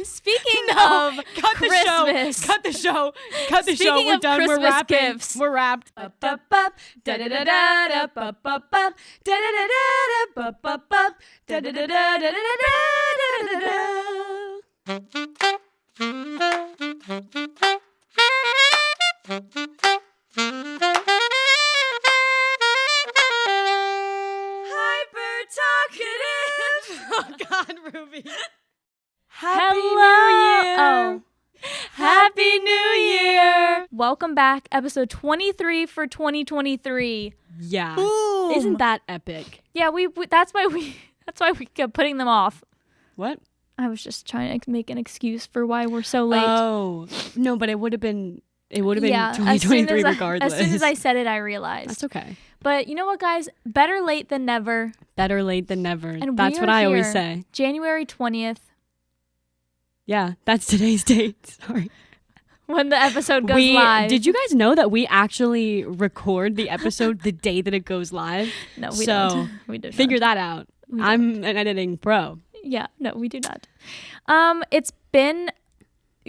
speaking No. of Cut Christmas. the show. Speaking We're of done. Christmas We're wrapping. gifts. We're wrapped. Hyper Talkative. Oh God, Ruby. Happy New Year. Oh. Happy New Year. Welcome back. Episode 23 for 2023. Yeah. Boom. Isn't that epic? Yeah, we that's why we kept putting them off. What? I was just trying to make an excuse for why we're so late. Oh no, but it would have been Yeah, 2023 regardless. As soon as I said it, I realized. That's okay. But you know what, guys? Better late than never. Better late than never. And that's what I always here, say. January 20th. Yeah, that's today's date. Sorry. When the episode goes live. Did you guys know that we actually record the episode the day that it goes live? No, we don't. We did figure not. that out. I'm an editing pro. Yeah, no, we do not. It's been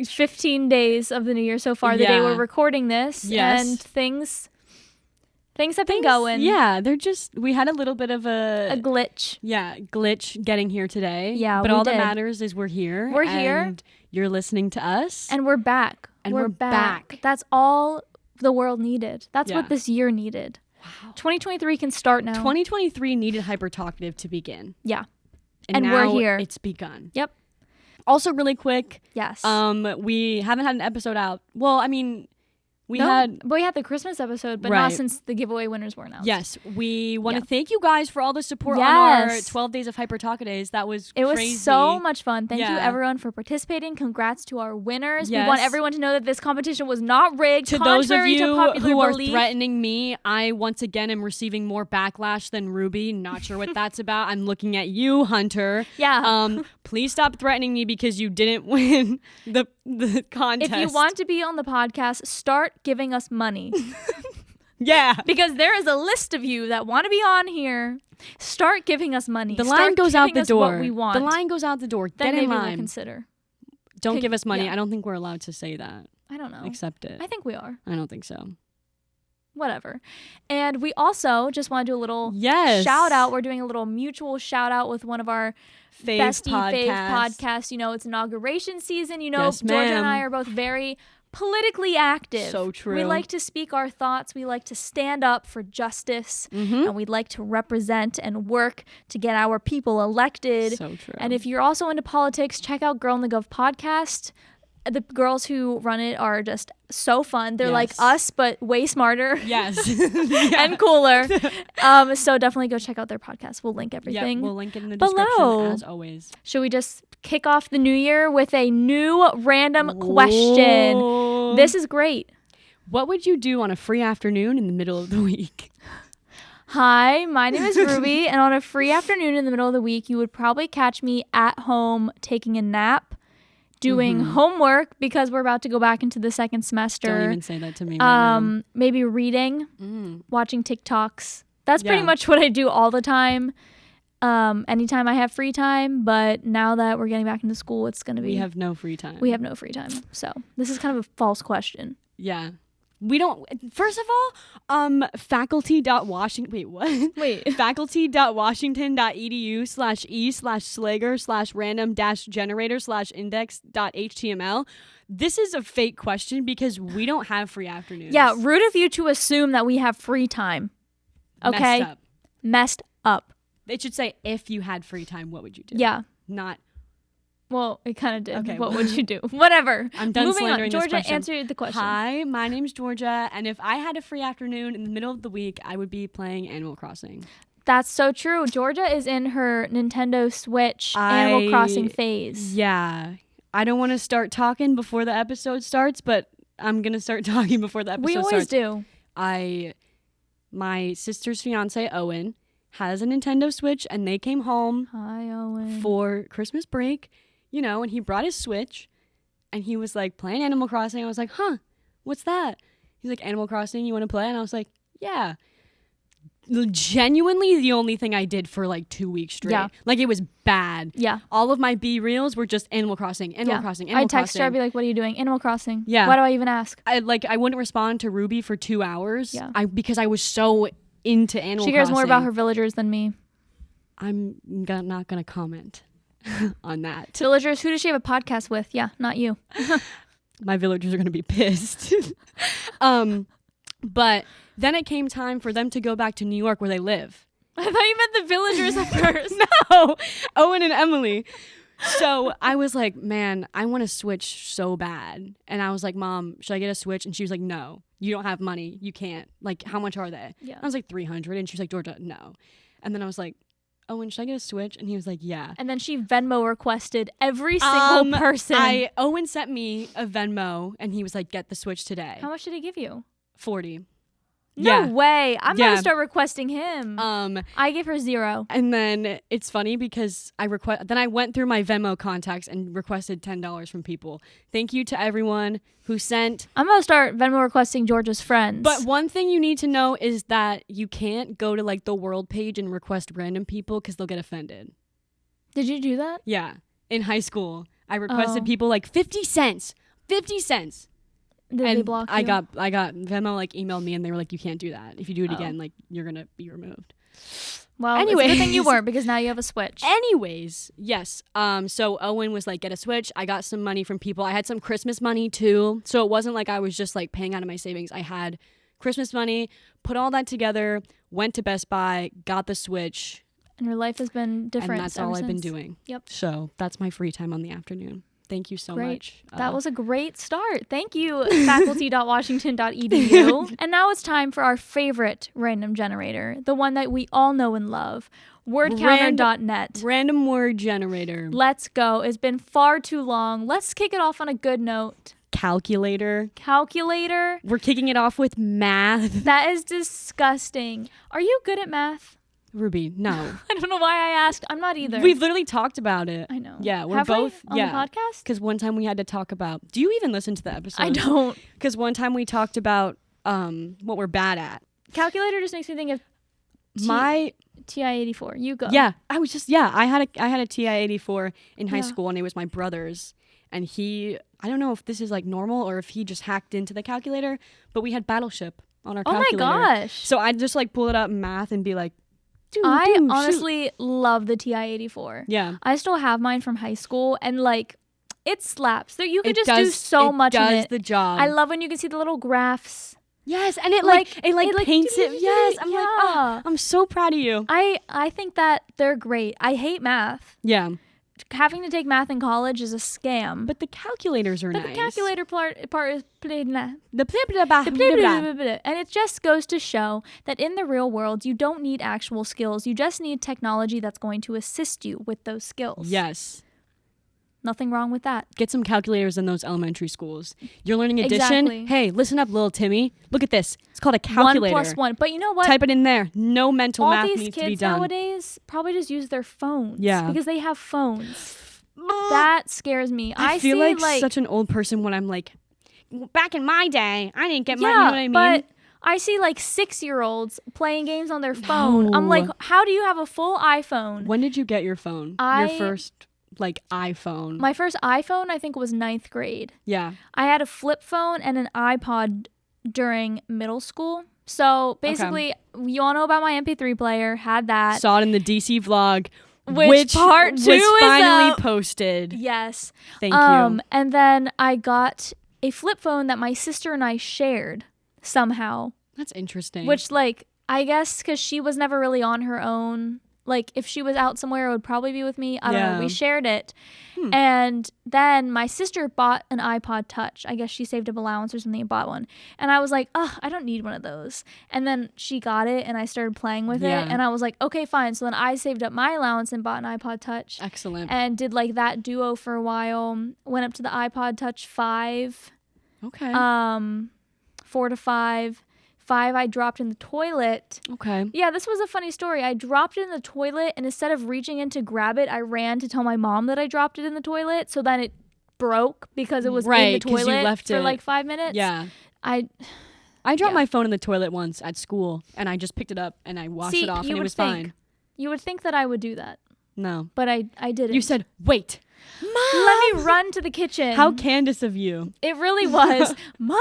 15 days of the new year so far, the day we're recording this. Yes. And things have been going. Yeah, we had a little bit of a glitch. Yeah, glitch getting here today. Yeah, but we all did. that matters is we're here. We're here. And you're listening to us. And we're back. And we're back. That's all the world needed. That's what Yeah. this year needed. Wow. 2023 can start now. 2023 needed Hyper Talkative to begin. Yeah. And we're now here. It's begun. Yep. Also, really quick. Yes. We haven't had an episode out. Well, I mean, we we had had the Christmas episode, but Right. not since the giveaway winners were announced. Yes, we want to Yeah. thank you guys for all the support on our Yes. 12 Days of Hyper Talkatives. That was It was crazy. so much fun. Thank you Yeah. everyone for participating. Congrats to our winners. Yes. We want everyone to know that this competition was not rigged. To those of contrary to you popular who are belief. threatening me, I once again am receiving more backlash than Ruby. Not sure what that's about. I'm looking at you, Hunter. Yeah. Please stop threatening me because you didn't win the contest. If you want to be on the podcast, start giving us money. yeah. Because there is a list of you that want to be on here. Start giving us money. The Start line goes out giving the us door. What we want. The line goes out the door. Then Get maybe in we'll line. consider. Don't give us money. Yeah. I don't think we're allowed to say that. I don't know. Accept it. I think we are. I don't think so. Whatever. And we also just want to do a little Yes. shout out. We're doing a little mutual shout out with one of our bestie fave podcasts. You know, it's inauguration season. You know, Yes, Georgia and ma'am. I are both very politically active. So true. We like to speak our thoughts. We like to stand up for justice. Mm-hmm. And we'd like to represent and work to get our people elected. So true. And if you're also into politics, check out Girl in the Gov podcast. The girls who run it are just so fun. They're like Yes. us, but way smarter. Yes. And cooler. So definitely go check out their podcast. We'll link everything. We'll link it in the below. description as always. Should we just kick off the new year with a new random question? Whoa. This is great. What would you do on a free afternoon in the middle of the week? Hi, my name is Ruby, and on a free afternoon in the middle of the week, you would probably catch me at home taking a nap, doing homework because we're about to go back into the second semester. Don't even say that to me right now. Maybe reading, watching TikToks. That's pretty Yeah. much what I do all the time. Anytime I have free time, but now that we're getting back into school, it's going to be... We have no free time. We have no free time. So this is kind of a false question. Yeah. We don't... First of all, faculty.washington... Wait, what? Wait. faculty.washington.edu/e/slager/random-generator/index.html. This is a fake question because we don't have free afternoons. Yeah, rude of you to assume that we have free time. Okay? Messed up. Messed up. It should say, if you had free time, what would you do? Yeah. Not... Well, it kind of did. Okay, What well- would you do? Whatever. I'm done Moving on. slandering this Georgia, question. answer the question. Hi, my name's Georgia, and if I had a free afternoon in the middle of the week, I would be playing Animal Crossing. That's so true. Georgia is in her Nintendo Switch Animal Crossing phase. Yeah. I don't want to start talking before the episode starts, but I'm going to start talking before the episode We always starts. do. My sister's fiance, Owen, has a Nintendo Switch, and they came home Hi, Owen. for Christmas break, you know, and he brought his Switch, and he was like playing Animal Crossing. I was like, huh, what's that? He's like, Animal Crossing, you want to play? And I was like, yeah. genuinely the only thing I did for like 2 weeks straight. Yeah. Like it was bad. Yeah. All of my B reels were just Animal Crossing, Animal Crossing, Animal Crossing. I'd text her, I'd be like, what are you doing? Animal Crossing. Yeah. Why do I even ask? I wouldn't respond to Ruby for 2 hours. Yeah. Because I was so into Animal Crossing. She cares more about her villagers than me. I'm not going to comment on that. Villagers, who does she have a podcast with? Yeah, not you. My villagers are going to be pissed. But then it came time for them to go back to New York where they live. I thought you meant the villagers at first. No, Owen and Emily. So I was like, man, I want to switch so bad. And I was like, Mom, should I get a Switch? And she was like, no, you don't have money. You can't. Like, how much are they? Yeah. I was like, 300. And she was like, Georgia, no. And then I was like, Owen, should I get a Switch? And he was like, yeah. And then she Venmo requested every single person. Owen sent me a Venmo and he was like, get the Switch today. How much did he give you? 40. No way. I'm going to start requesting him. I gave her 0. And then it's funny because then I went through my Venmo contacts and requested $10 from people. Thank you to everyone who sent. I'm going to start Venmo requesting Georgia's friends. But one thing you need to know is that you can't go to like the world page and request random people because they'll get offended. Did you do that? Yeah. In high school, I requested people like 50 cents. 50 cents. Did they block you? I got Venmo like emailed me and they were like, you can't do that. If you do it again, like you're gonna be removed. Well, anyways, it's a good thing you weren't because now you have a Switch. Anyways, yes. So Owen was like, get a Switch. I got some money from people. I had some Christmas money too. So it wasn't like I was just like paying out of my savings. I had Christmas money, put all that together, went to Best Buy, got the Switch. And your life has been different. And that's all I've been doing. Yep. So that's my free time on the afternoon. Thank you so much. That was a great start. Thank you, faculty.washington.edu. And now it's time for our favorite random generator, the one that we all know and love, wordcounter.net. Random word generator. Let's go. It's been far too long. Let's kick it off on a good note. Calculator. We're kicking it off with math. That is disgusting. Are you good at math? Ruby, no. I don't know why I asked. I'm not either. We've literally talked about it. I know. Yeah, we're Have both. On the podcast? Because one time we had to talk about. Do you even listen to the episode? I don't. Because one time we talked about what we're bad at. Calculator just makes me think of my TI-84. You go. Yeah, I was just I had a TI-84 in high school and it was my brother's, and I don't know if this is like normal or if he just hacked into the calculator, but we had Battleship on our calculator. Oh my gosh. So I'd just like pull it up in math and be like, I honestly love the TI-84. Yeah. I still have mine from high school and like it slaps. You can just do so much in it. It does the job. I love when you can see the little graphs. Yes, and it paints it. Yes, I'm like, oh, I'm so proud of you. I think that they're great. I hate math. Yeah. Having to take math in college is a scam. But the calculators are nice. The calculator part is played and it just goes to show that in the real world you don't need actual skills. You just need technology that's going to assist you with those skills. Yes. Nothing wrong with that. Get some calculators in those elementary schools. You're learning addition. Exactly. Hey, listen up, little Timmy. Look at this. It's called a calculator. 1 + 1. But you know what? Type it in there. No mental math needs to be done. All these kids nowadays probably just use their phones. Yeah. Because they have phones. That scares me. I feel like such an old person when I'm like, back in my day, I didn't get money. You know what I mean? But I see like 6-year-olds playing games on their phone. No. I'm like, how do you have a full iPhone? When did you get your phone? Your first iPhone. My first iPhone, I think, was 9th grade. Yeah. I had a flip phone and an iPod during middle school. So basically, you all know about my MP3 player, had that. Saw it in the DC vlog. Which part 2 was finally up. Posted. Yes. Thank you. And then I got a flip phone that my sister and I shared somehow. That's interesting. Which, I guess because she was never really on her own. If she was out somewhere, it would probably be with me. I don't know. We shared it. And then my sister bought an iPod Touch. I guess she saved up allowance or something and bought one. And I was like, I don't need one of those. And then she got it and I started playing with it. And I was like, okay, fine. So then I saved up my allowance and bought an iPod Touch. Excellent. And did that duo for a while. Went up to the iPod Touch 5. Okay. 4 to 5. 5 I dropped in the toilet. Okay. Yeah, this was a funny story. I dropped it in the toilet, and instead of reaching in to grab it, I ran to tell my mom that I dropped it in the toilet. So then it broke because it was in the toilet you left for it. 5 minutes. Yeah. I dropped my phone in the toilet once at school, and I just picked it up and I washed it off, and it was fine. You would think that I would do that. No. But I didn't. You said, wait. Mom! Let me run to the kitchen. How Candace of you. It really was. Mom,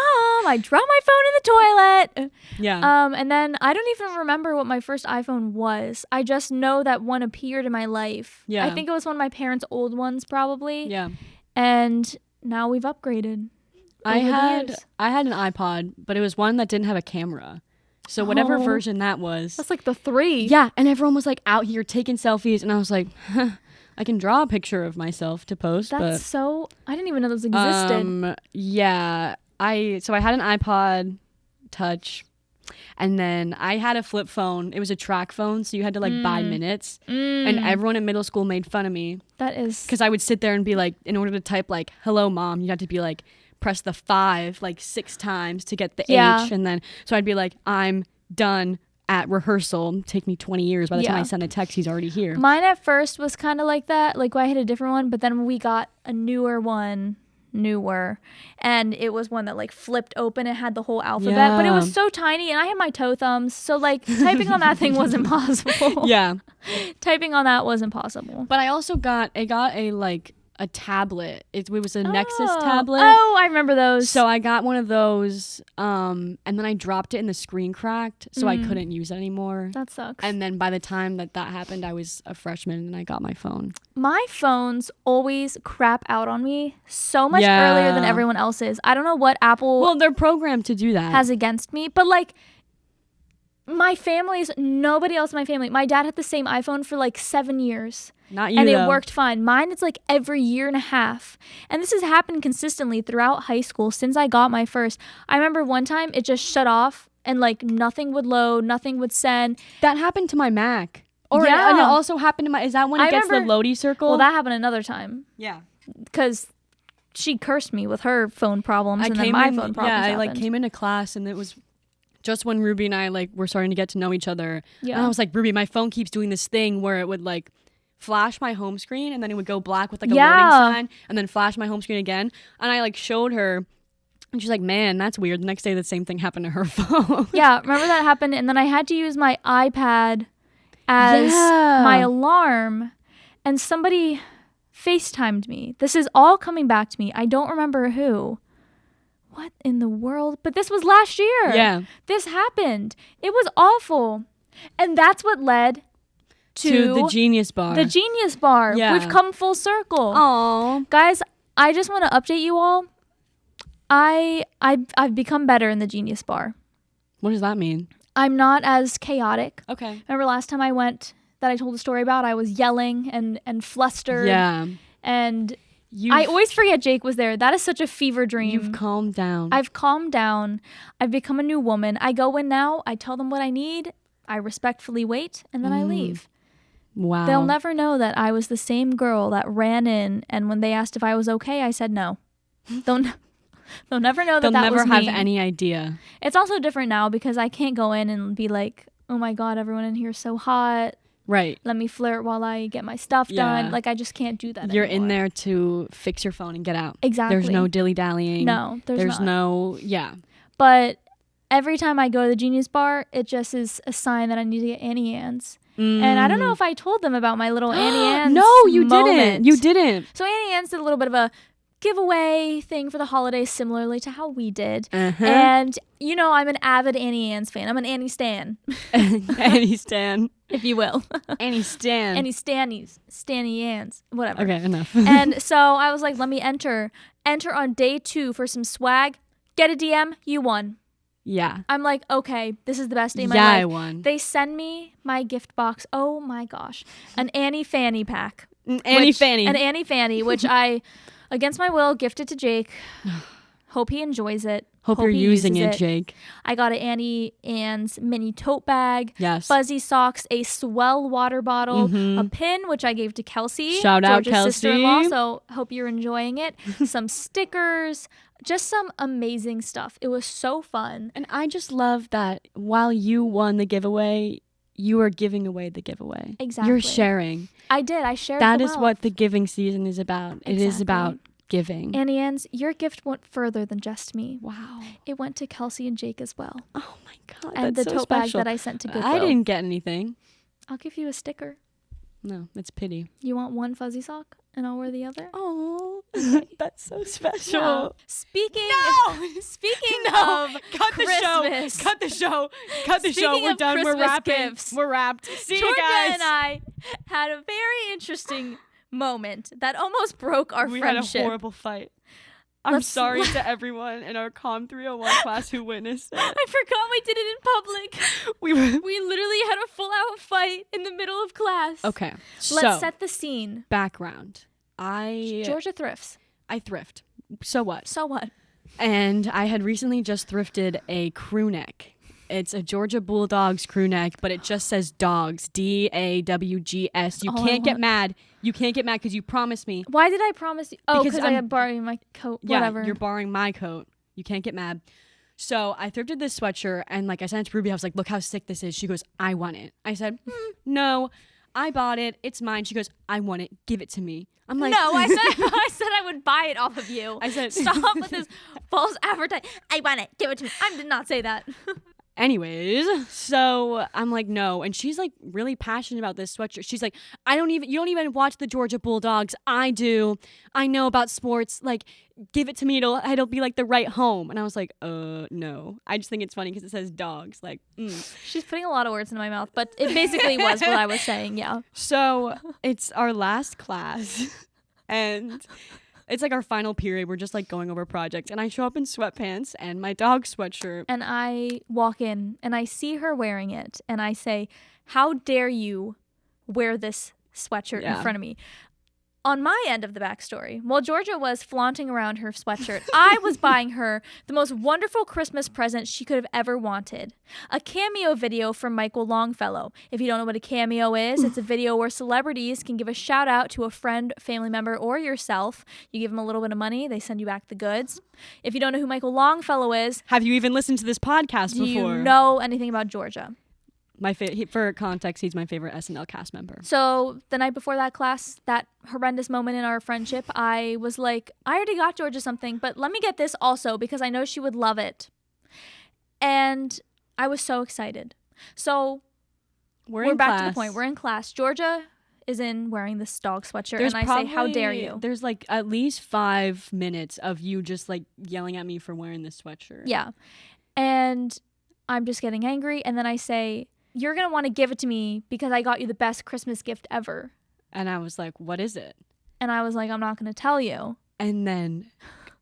I dropped my phone in the toilet. Yeah. And then I don't even remember what my first iPhone was. I just know that one appeared in my life. Yeah. I think it was one of my parents' old ones probably. Yeah. And now we've upgraded. I had an iPod, but it was one that didn't have a camera. So whatever version that was. That's like the 3. Yeah, and everyone was like out here taking selfies, and I was like, I can draw a picture of myself to post. That's so. I didn't even know those existed. Yeah, I had an iPod Touch, and then I had a flip phone. It was a track phone, so you had to like buy minutes, and everyone in middle school made fun of me. That is because I would sit there and be like, in order to type like "Hello, Mom," you had to be like press the 5 like 6 times to get the H, and then so I'd be like, I'm done at rehearsal. Take me 20 years. By the time I send a text, he's already here. Mine at first was kind of like that. Like I had a different one, but then we got a newer, and it was one that like flipped open. It had the whole alphabet, but it was so tiny, and I had my toe thumbs, so like typing on that thing was impossible. Yeah, typing on that was impossible. But I also got a tablet. It was a Nexus tablet. Oh, I remember those. So I got one of those, and then I dropped it and the screen cracked, so I couldn't use it anymore. That sucks. And then by the time that happened, I was a freshman and I got my phone. My phones always crap out on me so much earlier than everyone else's. I don't know what Apple Well, they're programmed to do that. has against me, but like nobody else in my family. My dad had the same iPhone for like 7 years. Not you, and though. It worked fine. Mine, it's like every year and a half. And this has happened consistently throughout high school since I got my first. I remember one time it just shut off and like nothing would load, nothing would send. That happened to my Mac. And it also happened to is that when it gets the loady circle? Well, that happened another time. Yeah. Because she cursed me with her phone problems and then my phone problems happened. I like came into class and it was just when Ruby and I like were starting to get to know each other. Yeah. And I was like, Ruby, my phone keeps doing this thing where it would like flash my home screen and then it would go black with like a loading sign and then flash my home screen again. And I like showed her and she's like, man, that's weird. The next day the same thing happened to her phone. Yeah, remember that happened? And then I had to use my iPad as my alarm and somebody FaceTimed me. This is all coming back to me. I don't remember who. What in the world? But this was last year. Yeah. This happened. It was awful. And that's what led to the Genius Bar. The Genius Bar. Yeah. We've come full circle. Aww. Guys, I just want to update you all. I've become better in the Genius Bar. What does that mean? I'm not as chaotic. Okay. Remember last time I went that I told a story about, I was yelling and flustered. Yeah. And I always forget Jake was there. That is such a fever dream. You've calmed down. I've calmed down. I've become a new woman. I go in now. I tell them what I need. I respectfully wait, and then I leave. Wow. They'll never know that I was the same girl that ran in, and when they asked if I was okay, I said no. They'll never know that They'll that never was me. have any idea. It's also different now because I can't go in and be like, oh my God, everyone in here is so hot. Right. Let me flirt while I get my stuff done. Like, I just can't do that You're anymore. in there to fix your phone and get out. Exactly. There's no dilly-dallying. No, there's not. no, yeah. But every time I go to the Genius Bar, it just is a sign that I need to get Auntie Anne's. And I don't know if I told them about my little Auntie Anne's No, you moment. didn't. You didn't. So Auntie Anne's did a little bit of a giveaway thing for the holidays, similarly to how we did. And, you know, I'm an avid Auntie Anne's fan. I'm an Annie Stan. Annie Stan. If you will. Annie Stan. Annie Stannies. Stanny Anne's. Whatever. Okay, enough. And so I was like, let me enter. Enter on day 2 for some swag. Get a DM. You won. Yeah. I'm like, okay, this is the best day of my life. Yeah, I won. They send me my gift box. Oh my gosh. An Annie Fanny pack. An Annie Fanny, which I, against my will, gifted to Jake. Hope he enjoys it. Hope you're using it, Jake. I got an Auntie Anne's mini tote bag. Yes. Fuzzy socks, a Swell water bottle, a pin, which I gave to Kelsey. Shout out, Georgia's Kelsey. sister-in-law, so hope you're enjoying it. Some stickers, just some amazing stuff. It was so fun. And I just love that while you won the giveaway, you are giving away the giveaway. Exactly. You're sharing. I did. I shared That the is wealth. what the giving season is about. Exactly. It is about giving. Auntie Anne's, your gift went further than just me. Wow. It went to Kelsey and Jake as well. Oh my God. And that's the so tote bag special. that I sent to Goodwill. I didn't get anything. I'll give you a sticker. No, it's pity. You want one fuzzy sock and I'll wear the other? Oh, Okay. that's so special. Yeah. Speaking No! of Cut the show. Christmas. Cut the show. Cut the show. Speaking We're of done. We're Christmas wrapping. gifts, We're wrapped. See you Georgia guys. and I had a very interesting moment that almost broke our we friendship. had a horrible fight. I'm Let's- sorry to everyone in our Com 301 class who witnessed it. I forgot we did it in public. We were We literally had a full-out fight in the middle of class. okay. Let's So set the scene. background. I Georgia thrifts. thrift. So what? So what? And I had recently just thrifted a crew neck. It's a Georgia Bulldogs crew neck, but it just says dogs. DAWGS. You Oh, can't get mad. You can't get mad because you promised me. Why did I promise you? Oh, Because because I I'm- am borrowing my coat. Yeah, Whatever. you're borrowing my coat. You can't get mad. So I thrifted this sweatshirt, and like I sent it to Ruby, I was like, look how sick this is. She goes, I want it. I said, no, I bought it. It's mine. She goes, I want it. Give it to me. I'm like, no, I said I would buy it off of you. I said, Stop with this false advertising. I want it. Give it to me. I did not say that. anyways, so I'm like, no. And she's like really passionate about this sweatshirt. She's like, you don't even watch the Georgia Bulldogs. I do. I know about sports. Like, give it to me. It'll be like the right home. And I was like, no. I just think it's funny because it says dogs. Like, She's putting a lot of words in my mouth, but it basically was what I was saying. Yeah. So it's our last class. And it's like our final period. We're just like going over projects. And I show up in sweatpants and my dog sweatshirt. And I walk in and I see her wearing it. And I say, how dare you wear this sweatshirt in front of me? On my end of the backstory, while Georgia was flaunting around her sweatshirt, I was buying her the most wonderful Christmas present she could have ever wanted. A cameo video from Michael Longfellow. If you don't know what a cameo is, it's a video where celebrities can give a shout out to a friend, family member, or yourself. You give them a little bit of money, they send you back the goods. If you don't know who Michael Longfellow is, Have you even listened to this podcast do before? you know anything about Georgia? For context, he's my favorite SNL cast member. So the night before that class, that horrendous moment in our friendship, I was like, I already got Georgia something, but let me get this also because I know she would love it. And I was so excited. So we're back to the point. We're in class. Georgia is in wearing this dog sweatshirt, and I say, how dare you? There's like at least 5 minutes of you just like yelling at me for wearing this sweatshirt. Yeah. And I'm just getting angry. And then I say, you're going to want to give it to me because I got you the best Christmas gift ever. And I was like, what is it? And I was like, I'm not going to tell you. And then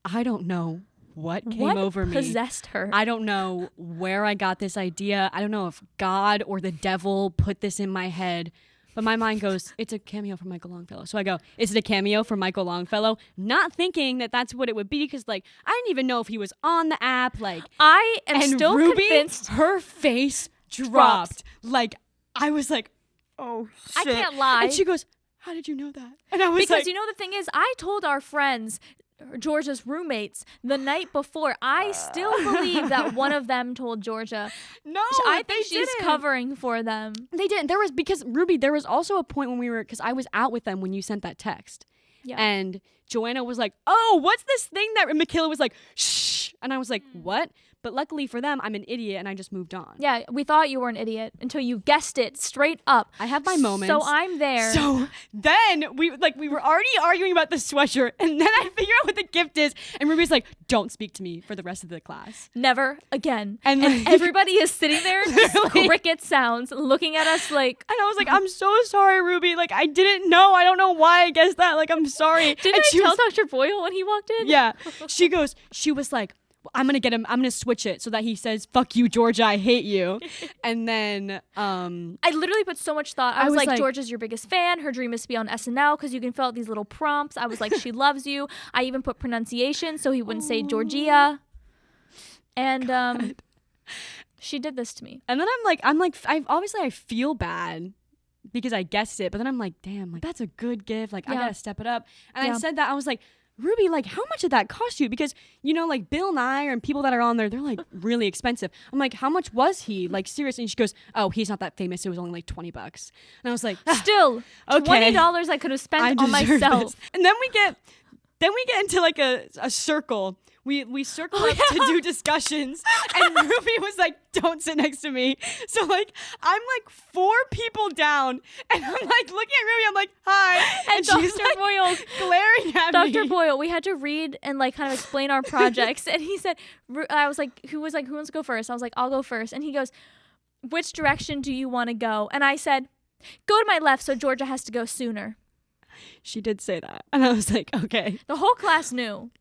I don't know what came over me. What possessed her? I don't know where I got this idea. I don't know if God or the devil put this in my head. But my mind goes, it's a cameo from Michael Longfellow. So I go, is it a cameo from Michael Longfellow? Not thinking that that's what it would be because, like, I didn't even know if he was on the app. Like, I am and still Ruby, convinced. her face dropped. Like, I was like, oh, shit. I can't lie. And she goes, how did you know that? And I was Because like, you know the thing is, I told our friends, Georgia's roommates, the night before. I still believe that one of them told Georgia. no, I think they she's didn't. covering for them. They didn't. There was, because Ruby, there was also a point when we were, because I was out with them when you sent that text. Yeah. And Joanna was like, oh, what's this thing that, and Michaela was like, shh. And I was like, what? But luckily for them, I'm an idiot and I just moved on. Yeah, we thought you were an idiot until you guessed it straight up. I have my moments. So I'm there. So then we were already arguing about the sweatshirt, and then I figure out what the gift is, and Ruby's like, don't speak to me for the rest of the class. Never again. And, And like, everybody is sitting there, Literally. cricket sounds, looking at us like, and I was like, I'm so sorry, Ruby. Like, I didn't know. I don't know why I guessed that. Like, I'm sorry. didn't And I she tell was- Dr. Boyle when he walked in? Yeah. She was like, I'm going to get him. I'm going to switch it so that he says, fuck you, Georgia. I hate you. And then, I literally put so much thought. I was like, Georgia's your biggest fan. Her dream is to be on SNL because you can fill out these little prompts. I was like, she loves you. I even put pronunciation so he wouldn't say Georgea. And she did this to me. and then I feel bad because I guessed it, but then I'm like, damn, like that's a good gift. Like I Yeah. got to step it up. And Yeah. I said that, I was like, Ruby, like how much did that cost you? Because, you know, like Bill Nye and people that are on there, they're like really expensive. I'm like, how much was he? Like seriously? And she goes, oh, he's not that famous. It was only like $20. And I was like, Still, okay. $20 I could have spent I on deserve myself. this. And then we get Then we get into like a circle. We circle up to do discussions, and Ruby was like, "Don't sit next to me." So like I'm like 4 people down, and I'm like looking at Ruby. I'm like, "Hi," And she's Dr. like Boyle, glaring at me. Dr. Boyle, we had to read and like kind of explain our projects, and he said, "I was like, who wants to go first?" I was like, "I'll go first," and he goes, "Which direction do you want to go?" And I said, "Go to my left, so Georgia has to go sooner." She did say that, and I was like, "Okay." The whole class knew.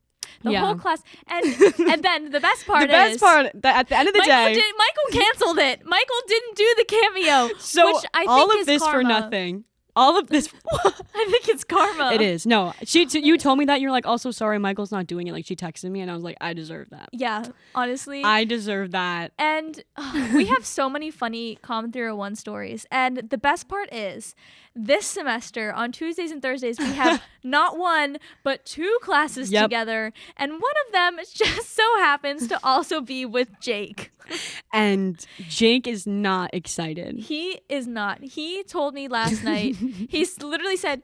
The Yeah. whole class, and then the best part The best is part at the end of the day. Michael canceled it. Michael didn't do the cameo. So which I all think of is this karma. for nothing. All of this. I think it's karma. It is. No, you told me that. You're like, also sorry, Michael's not doing it. Like she texted me, and I was like, I deserve that. Yeah, honestly. I deserve that. And we have so many funny Common 301 stories. And the best part is, this semester on Tuesdays and Thursdays, we have not one, but 2 classes together. And one of them just so happens to also be with Jake. And Jake is not excited. He is not. He told me last night, he literally said,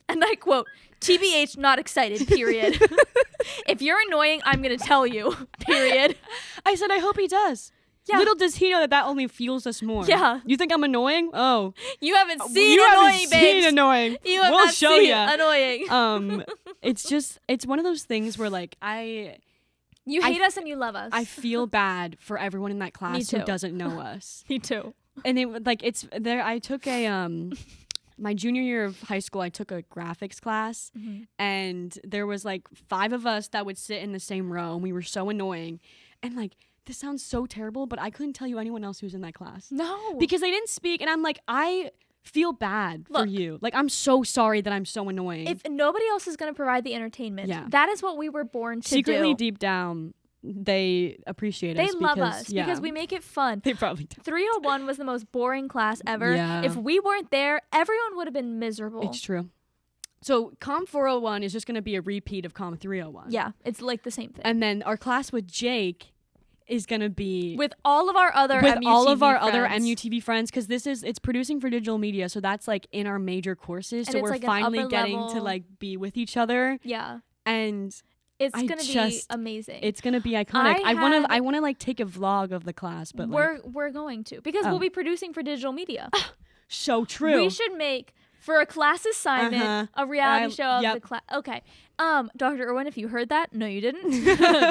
and I quote, "TBH, not excited, period." If you're annoying, I'm going to tell you, period. I said, I hope he does. Yeah. Little does he know that only fuels us more. Yeah. You think I'm annoying? Oh. You haven't seen annoying, babes. Annoying. You have we'll not show seen ya. annoying. It's one of those things where like You hate us and you love us. I feel bad for everyone in that class who doesn't know us. Me too. And it's there. I took my junior year of high school, I took a graphics class, and there was like 5 of us that would sit in the same row, and we were so annoying. And like, this sounds so terrible, but I couldn't tell you anyone else who was in that class. No. Because they didn't speak, and I'm like, I feel bad for you. Like, I'm so sorry that I'm so annoying. If nobody else is going to provide the entertainment, that is what we were born to do. Secretly, deep down, they appreciate us. They love us because we make it fun. They probably do. 301 was the most boring class ever. Yeah. If we weren't there, everyone would have been miserable. It's true. So Com 401 is just going to be a repeat of Com 301. Yeah, it's like the same thing. And then our class with Jake is going to be with all of our other other MUTV friends, because it's producing for digital media, so that's like in our major courses. And so it's we're like finally getting to like be with each other. Yeah. And it's gonna be amazing. It's gonna be iconic. I wanna like take a vlog of the class, but we're going to, because we'll be producing for digital media. So true. We should make, for a class assignment, a reality show of the class. Okay. Dr. Irwin, if you heard that, no, you didn't.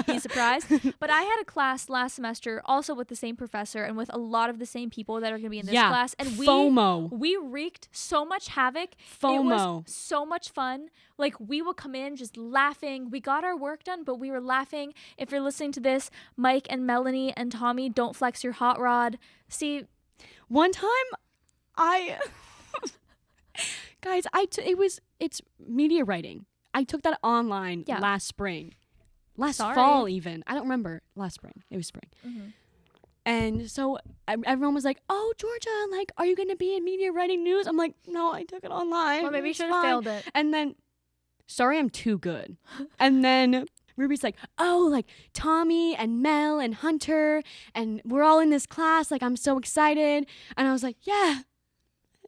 Be surprised. But I had a class last semester also with the same professor and with a lot of the same people that are going to be in this class. And we wreaked so much havoc. FOMO. It was so much fun. Like, we would come in just laughing. We got our work done, but we were laughing. If you're listening to this, Mike and Melanie and Tommy, don't flex your hot rod. See, one time guys, it's media writing. I took that online last spring. Fall even. I don't remember. Last spring. It was spring. Mm-hmm. And so everyone was like, "Oh, Georgia, like, are you going to be in media writing news?" I'm like, "No, I took it online." Well, maybe you should have failed it. And then, sorry, I'm too good. And then Ruby's like, "Oh, like Tommy and Mel and Hunter, and we're all in this class. Like, I'm so excited." And I was like, "Yeah.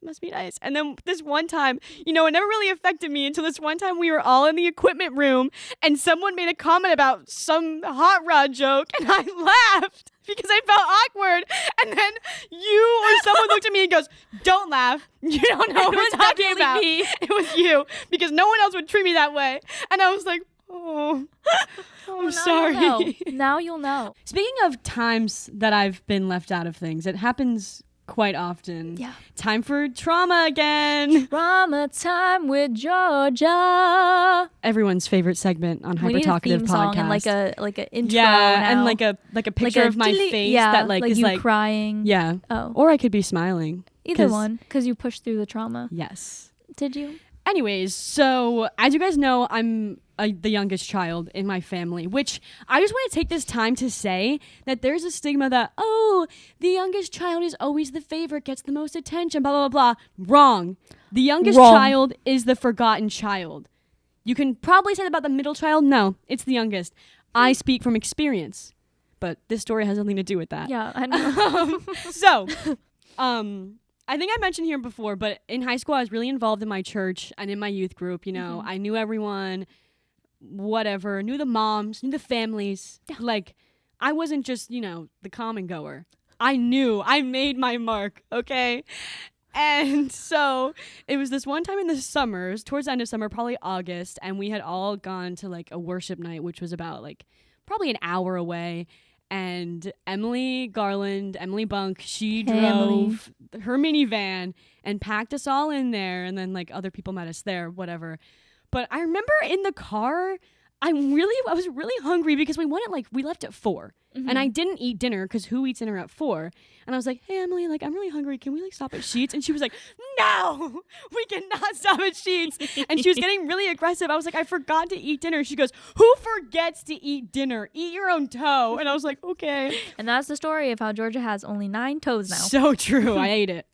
Must be nice." And then this one time, it never really affected me until this one time we were all in the equipment room and someone made a comment about some hot rod joke, and I laughed because I felt awkward. And then you or someone looked at me and goes, "Don't laugh. You don't know what we're talking about." Me. It was you, because no one else would treat me that way. And I was like, "Oh, I'm sorry." Now you'll know. Speaking of times that I've been left out of things, it happens quite often. Yeah. Time for trauma again. Trauma time with Georgia. Everyone's favorite segment on Hyper Talkative Podcast. And like a intro. And like a picture of my face that like is you like crying. Yeah. Oh. Or I could be smiling. Either one, because you pushed through the trauma. Yes. Did you? Anyways, so as you guys know, I'm the youngest child in my family, which I just want to take this time to say that there's a stigma that, oh, the youngest child is always the favorite, gets the most attention, blah, blah, blah, blah. Wrong. The youngest child is the forgotten child. You can probably say that about the middle child. No, it's the youngest. I speak from experience, but this story has nothing to do with that. Yeah, I know. I think I mentioned here before, but in high school, I was really involved in my church and in my youth group. I knew everyone. whatever, knew the moms, knew the families. Like, I wasn't just, the common goer. I knew I made my mark, okay? And so it was this one time in the summers, towards the end of summer, probably August, and we had all gone to like a worship night, which was about like probably an hour away. And Emily Bunk, she drove her minivan and packed us all in there. And then like other people met us there, whatever. But I remember in the car, I was really hungry because we left at 4. Mm-hmm. And I didn't eat dinner because who eats dinner at 4? And I was like, hey, Emily, like, I'm really hungry. Can we like stop at Sheetz? And she was like, no, we cannot stop at Sheetz. And she was getting really aggressive. I was like, I forgot to eat dinner. She goes, who forgets to eat dinner? Eat your own toe. And I was like, okay. And that's the story of how Georgia has only 9 toes now. So true. I ate it.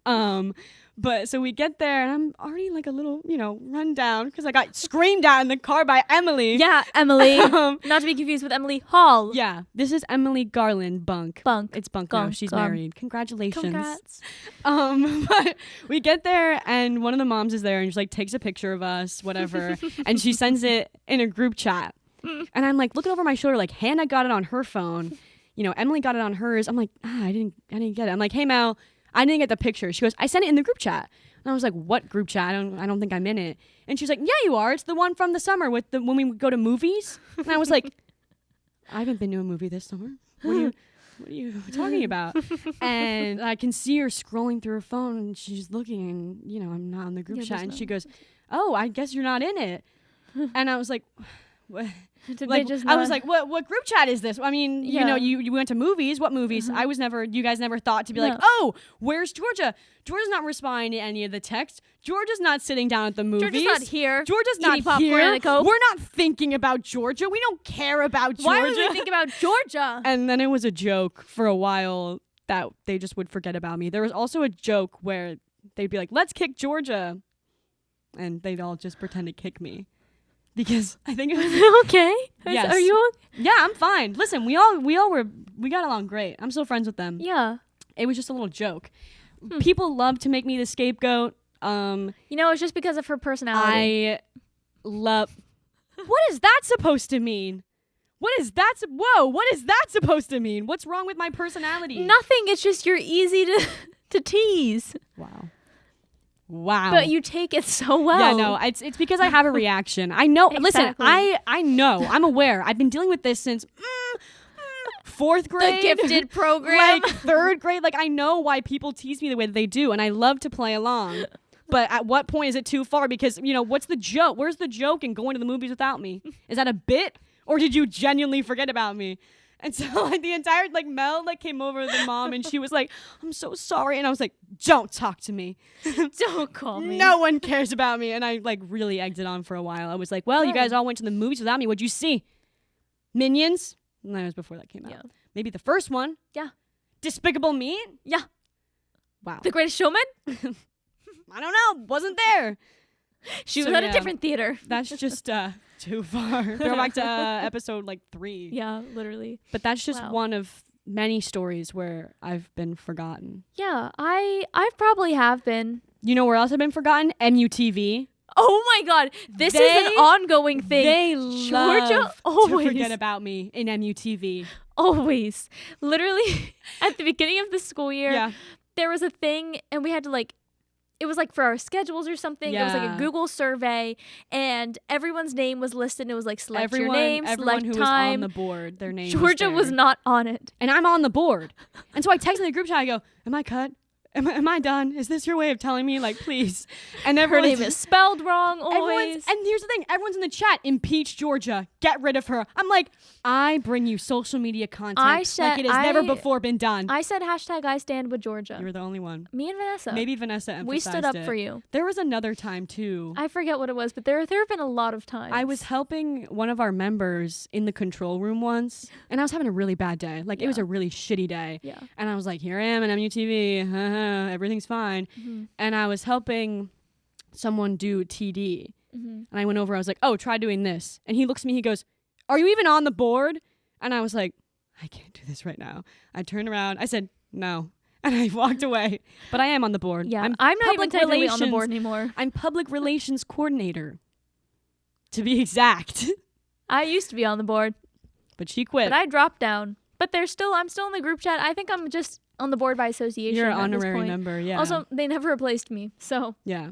But so we get there and I'm already like a little, run down because I got screamed at in the car by Emily. Yeah, Emily. Not to be confused with Emily Hall. Yeah, this is Emily Garland Bunk. Bunk. It's Bunk now. She's married. Congratulations. Congrats. But we get there and one of the moms is there and she like takes a picture of us, whatever, and she sends it in a group chat. And I'm like looking over my shoulder, like Hannah got it on her phone. Emily got it on hers. I'm like, I didn't get it. I'm like, hey Mel, I didn't get the picture. She goes, I sent it in the group chat. And I was like, what group chat? I don't think I'm in it. And she's like, yeah, you are. It's the one from the summer when we go to movies. And I was like, I haven't been to a movie this summer. What are you talking about? And I can see her scrolling through her phone and she's looking and, I'm not in the group chat. And she goes, oh, I guess you're not in it. And I was like, what? I was like, what group chat is this? I mean, you went to movies. What movies? You guys never thought to be like, oh, where's Georgia? Georgia's not responding to any of the texts. Georgia's not sitting down at the movies. Georgia's not here. Georgia's not here. We're not thinking about Georgia. We don't care about Georgia. Why would we think about Georgia? And then it was a joke for a while that they just would forget about me. There was also a joke where they'd be like, let's kick Georgia. And they'd all just pretend to kick me. Because I think it was okay. Yes. Are you okay? Yeah, I'm fine. Listen, we got along great. I'm still friends with them. Yeah. It was just a little joke. People love to make me the scapegoat. It's just because of her personality. What is that supposed to mean? What is that supposed to mean? What's wrong with my personality? Nothing. It's just you're easy to tease. Wow. But you take it so well. Yeah, no, it's because I have a reaction. I know. Exactly. Listen, I know. I'm aware. I've been dealing with this since 4th grade. The gifted program. Like 3rd grade. Like I know why people tease me the way that they do, and I love to play along. But at what point is it too far? Because, what's the joke? Where's the joke in going to the movies without me? Is that a bit? Or did you genuinely forget about me? And so the entire, Mel, came over to the mom and she was like, I'm so sorry. And I was like, don't talk to me. Don't call me. No one cares about me. And I, really egged it on for a while. I was like, well, you guys all went to the movies without me. What'd you see? Minions? And that was before that came out. Yeah. Maybe the first one. Yeah. Despicable Me? Yeah. Wow. The Greatest Showman? I don't know. Wasn't there. She was at a different theater. That's just too far. Throw back to episode 3. Yeah, literally. But that's just one of many stories where I've been forgotten. Yeah, I probably have been. You know where else I've been forgotten? MUTV. Oh my God, this is an ongoing thing. They Georgia always to forget about me in MUTV. Always. Literally, at the beginning of the school year, Yeah. there was a thing and we had to it was for our schedules or something. Yeah. It was a Google survey and everyone's name was listed and it was select your name, everyone select who time. was on the board, their name Georgia was not on it. And I'm on the board. And so I text in the group chat, I go, am I cut? Am I done? Is this your way of telling me, please? And her name is spelled wrong always. And here's the thing. Everyone's in the chat. Impeach Georgia. Get rid of her. I'm like, I bring you social media content like it has never before been done. I said hashtag I stand with Georgia. You were the only one. Me and Vanessa. Maybe Vanessa emphasized we stood up it. for you. There was another time, too. I forget what it was, but there have been a lot of times. I was helping one of our members in the control room once, and I was having a really bad day. It was a really shitty day. Yeah. And I was like, here I am in MUTV. Everything's fine. Mm-hmm. And I was helping someone do TD. Mm-hmm. And I went over, I was like, oh, try doing this. And he looks at me, he goes, are you even on the board? And I was like, I can't do this right now. I turned around, I said, no. And I walked away. But I am on the board. Yeah, I'm not even technically on the board anymore. I'm public relations coordinator, to be exact. I used to be on the board, But she quit. but I dropped down. But I'm still in the group chat. I think I'm just on the board by association. You're an at this honorary point. member, yeah. Also, they never replaced me, so yeah.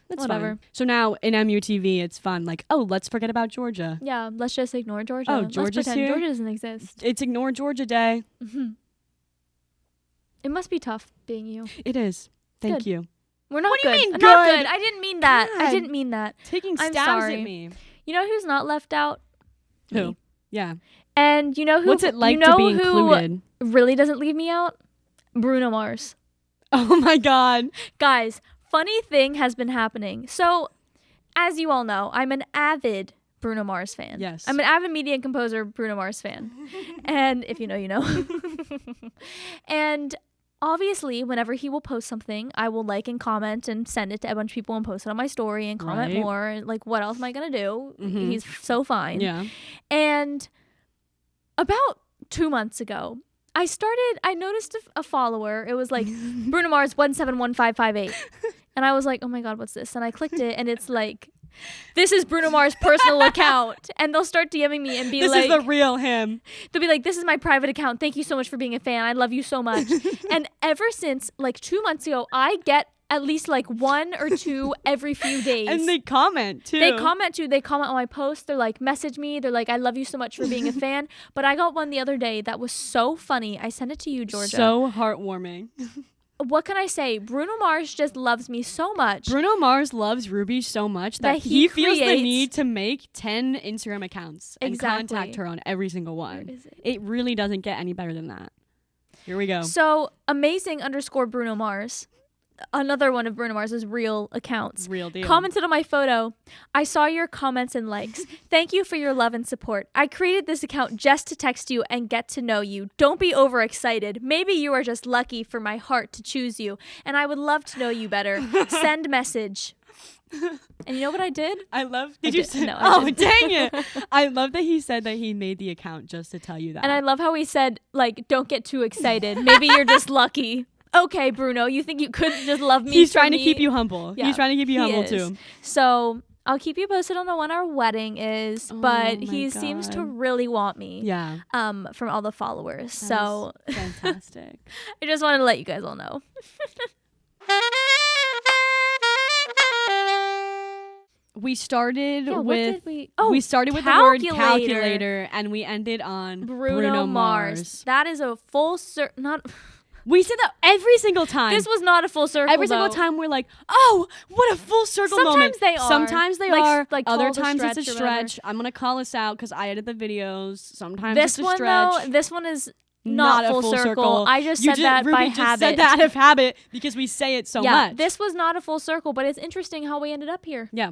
That's whatever. fine. So now in MUTV, it's fun. Like, oh, let's forget about Georgia. yeah, let's just ignore Georgia. Oh, Let's Georgia's pretend here? Georgia doesn't exist. It's Ignore Georgia Day. It must be tough being you. It is. Thank Good. you. We're not What do good. you mean Not good? good. I didn't mean that. I God. didn't mean that. Taking I'm stabs sorry. at me. You know who's not left out? Who? Me. Yeah. And you know who? What's it like you know to be who included? really doesn't leave me out? Bruno Mars. Oh my God. Guys, funny thing has been happening. So, as you all know, I'm an avid Bruno Mars fan. Yes. I'm an avid media and composer Bruno Mars fan. And if you know, you know. And obviously, whenever he will post something, I will like and comment and send it to a bunch of people and post it on my story and comment Right. more. And like, what else am I going to do? Mhm. He's so fine. Yeah. And about 2 months ago, I noticed a follower. It was like Bruno Mars 171558. And I was like, oh my God, what's this? And I clicked it and it's like, this is Bruno Mars' personal account. And they'll start DMing me and be This like, is the real him. they'll be like, this is my private account. Thank you so much for being a fan. I love you so much. And ever since like 2 months ago, I get at least like 1 or 2 every few days. And they comment too. They comment too. They comment on my post. They're like, message me. They're like, I love you so much for being a fan. But I got one the other day that was so funny. I sent it to you, Georgia. So heartwarming. What can I say? Bruno Mars just loves me so much. Bruno Mars loves Ruby so much that he feels the need to make 10 Instagram accounts and Exactly. contact her on every single Where one. is it? It really doesn't get any better than that. Here we go. So amazing_Bruno Mars. Another one of Bruno Mars's real accounts. Real deal. Commented on my photo. I saw your comments and likes. Thank you for your love and support. I created this account just to text you and get to know you. Don't be overexcited. Maybe you are just lucky for my heart to choose you, and I would love to know you better. Send message. And you know what I did? I love. I Did you did- say? no, I Oh, didn't. dang it! I love that he said that he made the account just to tell you that. And I love how he said, like, don't get too excited. Maybe you're just lucky. Okay, Bruno, you think you could just love me? He's for trying to me? keep you humble. Yeah, He's trying to keep you he humble is. too. So I'll keep you posted on when our wedding is, Oh but my he seems to God. really want me. Yeah. From all the followers. That So is fantastic. I just wanted to let you guys all know. We started Yeah, what with. did we? Oh, we started with the word calculator, and we ended on Bruno Mars. That is a full not. We said that every single time. This was not a full circle. Every single though. time we're like, oh, what a full circle moment. Sometimes they are. Sometimes they Like- are. like Other called a times it's a stretch or whatever. stretch. I'm going to call us out because I edit the videos. Sometimes This it's a one stretch. though, this one is not a full circle. I just said that Ruby by just habit. said that out of habit because we say it so yeah, much. this was not a full circle, but it's interesting how we ended up here. Yeah,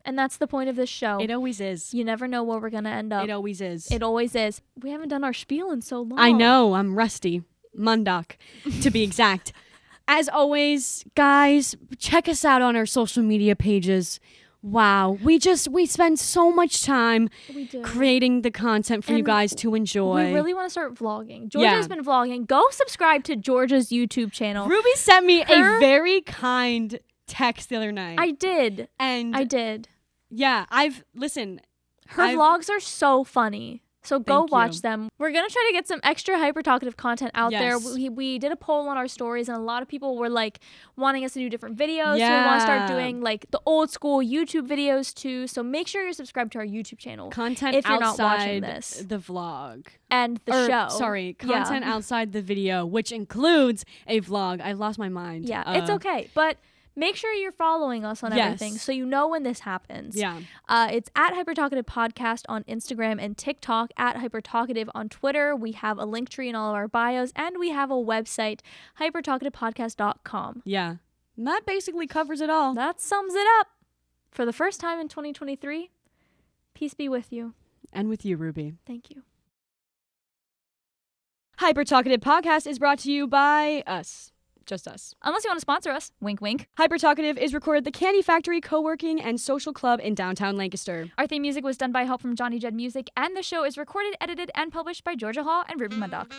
And that's the point of this show. it always is. You never know where we're going to end up. It always is. It always is. We haven't done our spiel in so long. I know. I'm rusty. Mundock, to be exact. As always, guys, check us out on our social media pages. Wow. We spend so much time We do. creating the content for you And guys to enjoy. We really want to start vlogging. Georgia's been vlogging. Go subscribe to Georgia's YouTube channel. Ruby sent me Her- a very kind text the other night. I did. And I did. yeah, listen. Her I've- vlogs are so funny. So go Thank watch you. them. We're going to try to get some extra hyper talkative content out there. Yes. We did a poll on our stories and a lot of people were like wanting us to do different videos. So we want to start Yeah. doing like the old school YouTube videos too. So make sure you're subscribed to our YouTube channel Content if you're not watching outside this. the vlog. And the show. Sorry, Yeah. content outside the video, which includes a vlog. I lost my mind. Yeah, it's okay. But make sure you're following us on Yes. everything so you know when this happens. Yeah. It's at Hyper Talkative Podcast on Instagram and TikTok, at Hyper Talkative on Twitter. We have a link tree in all of our bios, and we have a website, hypertalkativepodcast.com. Yeah. And that basically covers it all. That sums it up. For the first time in 2023, peace be with you. And with you, Ruby. Thank you. Hyper Talkative Podcast is brought to you by us. Just us. Unless you want to sponsor us. Wink, wink. Hyper Talkative is recorded at the Candy Factory Co-working and Social Club in downtown Lancaster. Our theme music was done by help from Johnny Jed Music, and the show is recorded, edited, and published by Georgia Hall and Ruby Mundock.